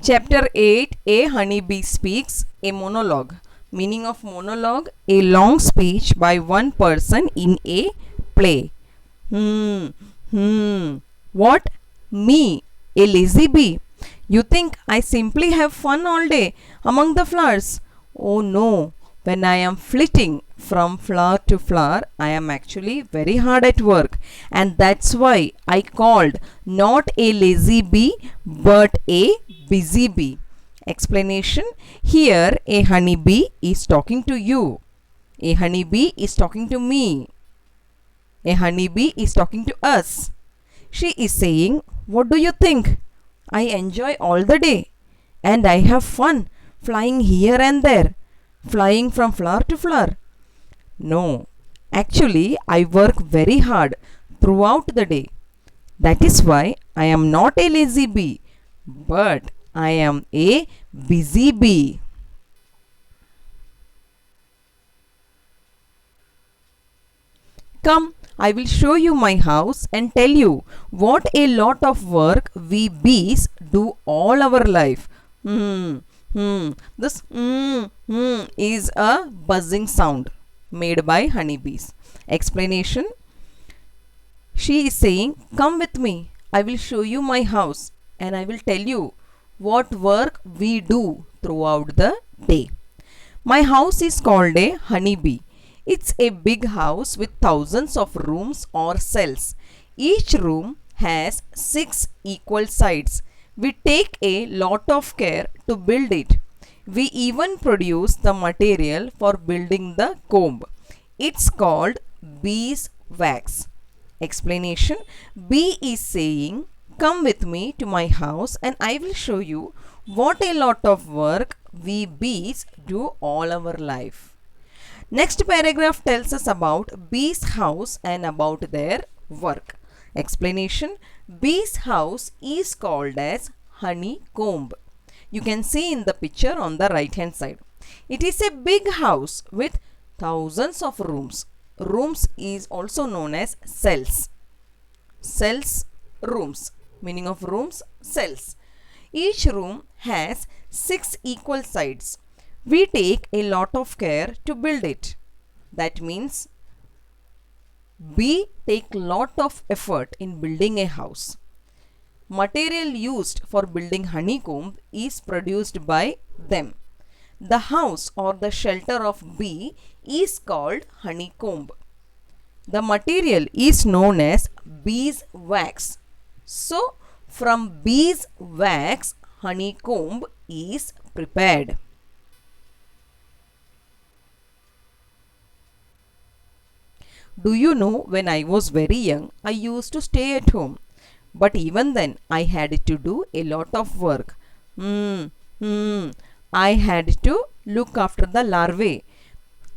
Chapter 8, A Honeybee Speaks, a monologue. Meaning of monologue, a long speech by one person in a play. What? Me, a lazy bee? You think I simply have fun all day among the flowers? Oh no, when I am flitting from flower to flower, I am actually very hard at work, and that's why I called not a lazy bee but a busy bee. Explanation: here a honeybee is talking to you, a honeybee is talking to me, a honeybee is talking to us. She is saying, what do you think? I enjoy all the day and I have fun flying here and there, flying from flower to flower. No, actually, I work very hard throughout the day. That is why I am not a lazy bee, but I am a busy bee. Come, I will show you my house and tell you what a lot of work we bees do all our life. This is a buzzing sound made by honeybees. Explanation: she is saying, come with me, I will show you my house and I will tell you what work we do throughout the day. My house is called a honeybee. It's a big house with thousands of rooms or cells. Each room has 6 equal sides. We take a lot of care to build it. We even produce the material for building the comb. It's called beeswax. Explanation: bee is saying, come with me to my house and I will show you what a lot of work we bees do all our life. Next paragraph tells us about bees' house and about their work. Explanation: bees' house is called as honeycomb. You can see in the picture on the right hand side. It is a big house with thousands of rooms. Rooms is also known as cells. Cells, rooms. Meaning of rooms, cells. Each room has 6 equal sides. We take a lot of care to build it. That means we take lot of effort in building a house. Material used for building honeycomb is produced by them. The house or the shelter of bee is called honeycomb. The material is known as beeswax. So, from beeswax, honeycomb is prepared. Do you know, when I was very young, I used to stay at home. But even then, I had to do a lot of work. Hmm, hmm. I had to look after the larvae.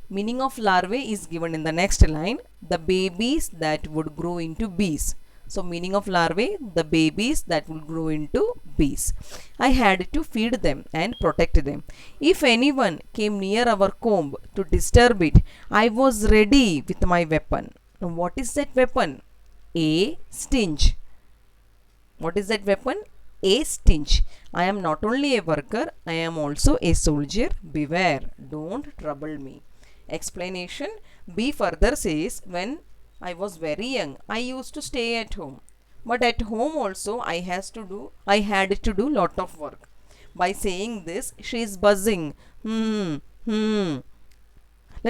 Meaning of larvae is given in the next line. The babies that would grow into bees. So meaning of larvae, the babies that will grow into bees. I had to feed them and protect them. If anyone came near our comb to disturb it, I was ready with my weapon. Now what is that weapon? A sting. What is that weapon? A sting. I am not only a worker, I am also a soldier. Beware, don't trouble me. Explanation: B further says, when I was very young, I used to stay at home. But at home also I had to do lot of work. By saying this, she is buzzing. Let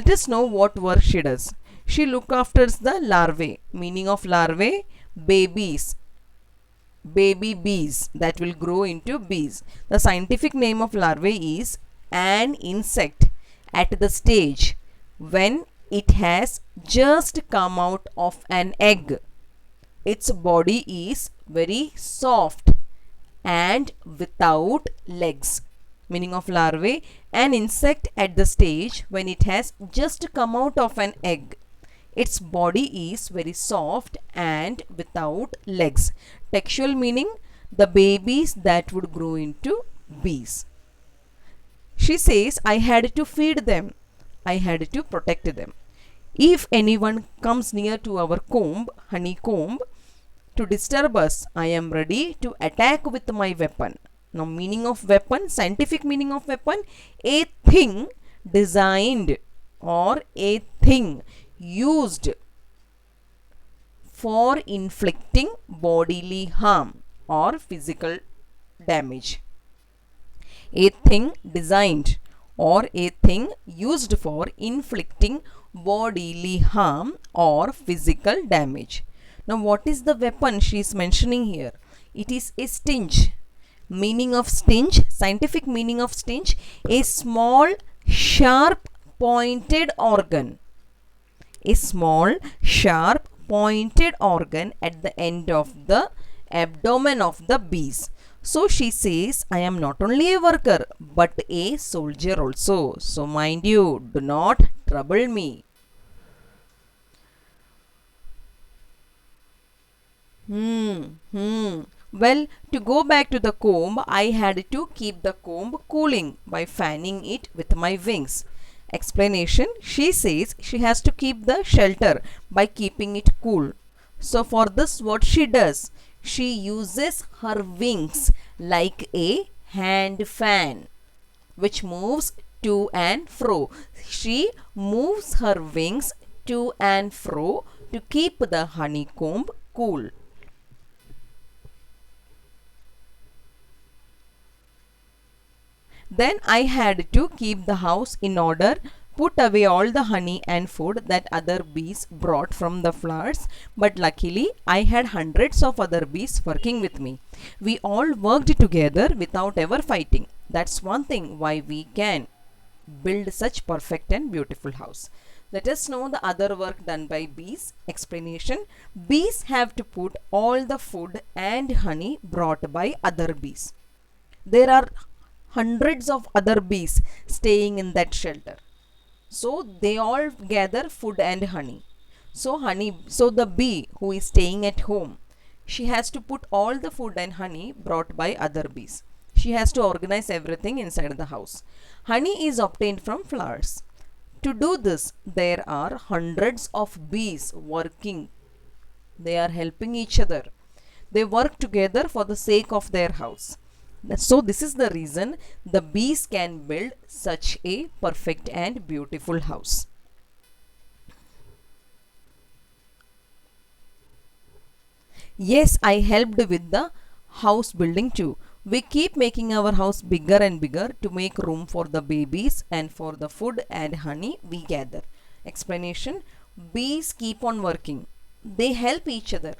us know what work she does. She look after the larvae. Meaning of larvae, babies. Baby bees that will grow into bees. The scientific name of larvae is an insect at the stage when it has just come out of an egg. Its body is very soft and without legs. Meaning of larvae, an insect at the stage when it has just come out of an egg. Its body is very soft and without legs. Textual meaning: the babies that would grow into bees. She says, I had to feed them. I had to protect them. If anyone comes near to our comb, honeycomb, to disturb us, I am ready to attack with my weapon. Now, meaning of weapon, scientific meaning of weapon, a thing designed or a thing used for inflicting bodily harm or physical damage. A thing designed or a thing used for inflicting bodily harm or physical damage. Now, what is the weapon she is mentioning here? It is a stinge. Meaning of stinge, scientific meaning of stinge, a small, sharp, pointed organ. A small, sharp, pointed organ at the end of the abdomen of the bees. So she says, I am not only a worker but a soldier also. So mind you, do not trouble me. Well, to go back to the comb, I had to keep the comb cooling by fanning it with my wings. Explanation, she says she has to keep the shelter by keeping it cool. So for this, what she does? She uses her wings like a hand fan which moves to and fro. She moves her wings to and fro to keep the honeycomb cool. Then I had to keep the house in order, put away all the honey and food that other bees brought from the flowers. But luckily, I had hundreds of other bees working with me. We all worked together without ever fighting. That's one thing why we can build such perfect and beautiful house. Let us know the other work done by bees. Explanation, bees have to put all the food and honey brought by other bees. There are hundreds of other bees staying in that shelter. So they all gather food and honey. So the bee who is staying at home, she has to put all the food and honey brought by other bees. She has to organize everything inside the house. Honey is obtained from flowers. To do this, there are hundreds of bees working. They are helping each other. They work together for the sake of their house. So this is the reason the bees can build such a perfect and beautiful house. Yes, I helped with the house building too. We keep making our house bigger and bigger to make room for the babies and for the food and honey we gather. Explanation, bees keep on working. They help each other.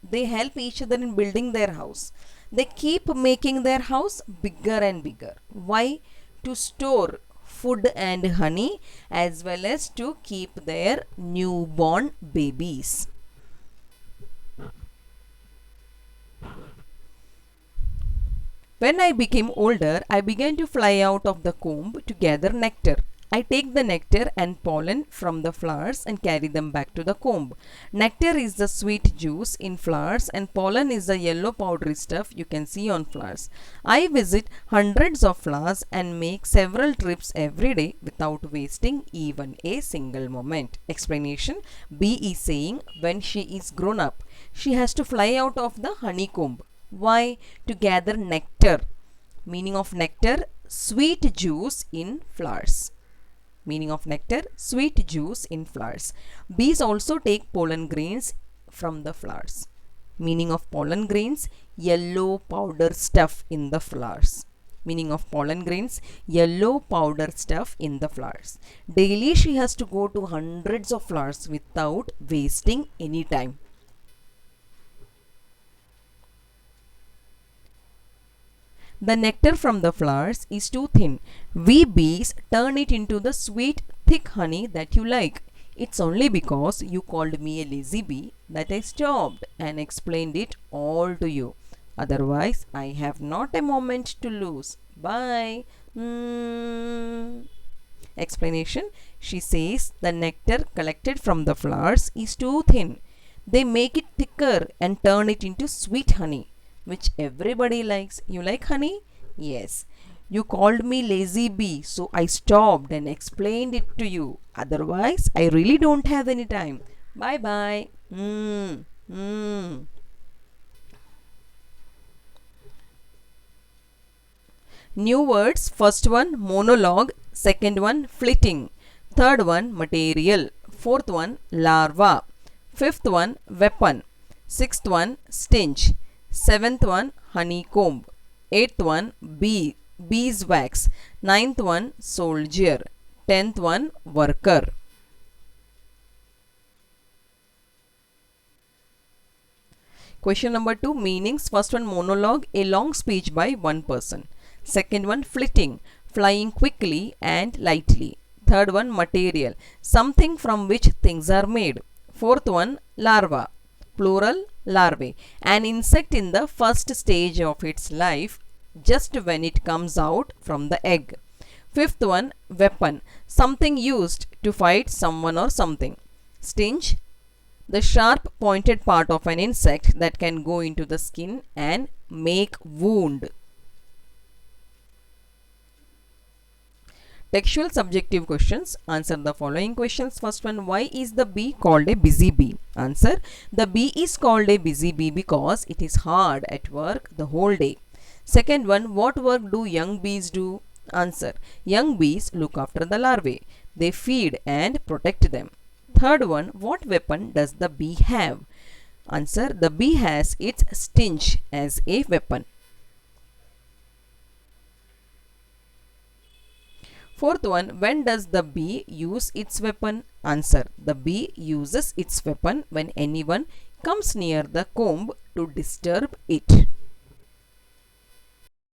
They help each other in building their house. They keep making their house bigger and bigger. Why? To store food and honey as well as to keep their newborn babies. When I became older, I began to fly out of the comb to gather nectar. I take the nectar and pollen from the flowers and carry them back to the comb. Nectar is the sweet juice in flowers and pollen is the yellow powdery stuff you can see on flowers. I visit hundreds of flowers and make several trips every day without wasting even a single moment. Explanation, bee is saying when she is grown up, she has to fly out of the honeycomb. Why? To gather nectar. Meaning of nectar, sweet juice in flowers. Meaning of nectar, sweet juice in flowers. Bees also take pollen grains from the flowers. Meaning of pollen grains, yellow powder stuff in the flowers. Meaning of pollen grains, yellow powder stuff in the flowers. Daily she has to go to hundreds of flowers without wasting any time. The nectar from the flowers is too thin. We bees turn it into the sweet, thick honey that you like. It's only because you called me a lazy bee that I stopped and explained it all to you. Otherwise, I have not a moment to lose. Bye. Explanation. She says the nectar collected from the flowers is too thin. They make it thicker and turn it into sweet honey, which everybody likes. You like honey? Yes. You called me lazy bee, so I stopped and explained it to you. Otherwise, I really don't have any time. Bye bye. Mm, mm. New words. First one monologue, second one flitting, third one material, fourth one larva, fifth one weapon, sixth one stench, seventh one honeycomb, eighth one beeswax, ninth one soldier, tenth one worker. Question number 2, meanings. First one monologue, a long speech by one person. Second one flitting, flying quickly and lightly. Third one material, something from which things are made. Fourth one larva, plural larvae, an insect in the first stage of its life, just when it comes out from the egg. Fifth one weapon, something used to fight someone or something. Stinge, the sharp pointed part of an insect that can go into the skin and make wound. Textual subjective questions. Answer the following questions. First one, why is the bee called a busy bee? Answer, the bee is called a busy bee because it is hard at work the whole day. Second one, what work do young bees do? Answer, young bees look after the larvae. They feed and protect them. Third one, what weapon does the bee have? Answer, the bee has its sting as a weapon. Fourth one, when does the bee use its weapon? Answer, the bee uses its weapon when anyone comes near the comb to disturb it.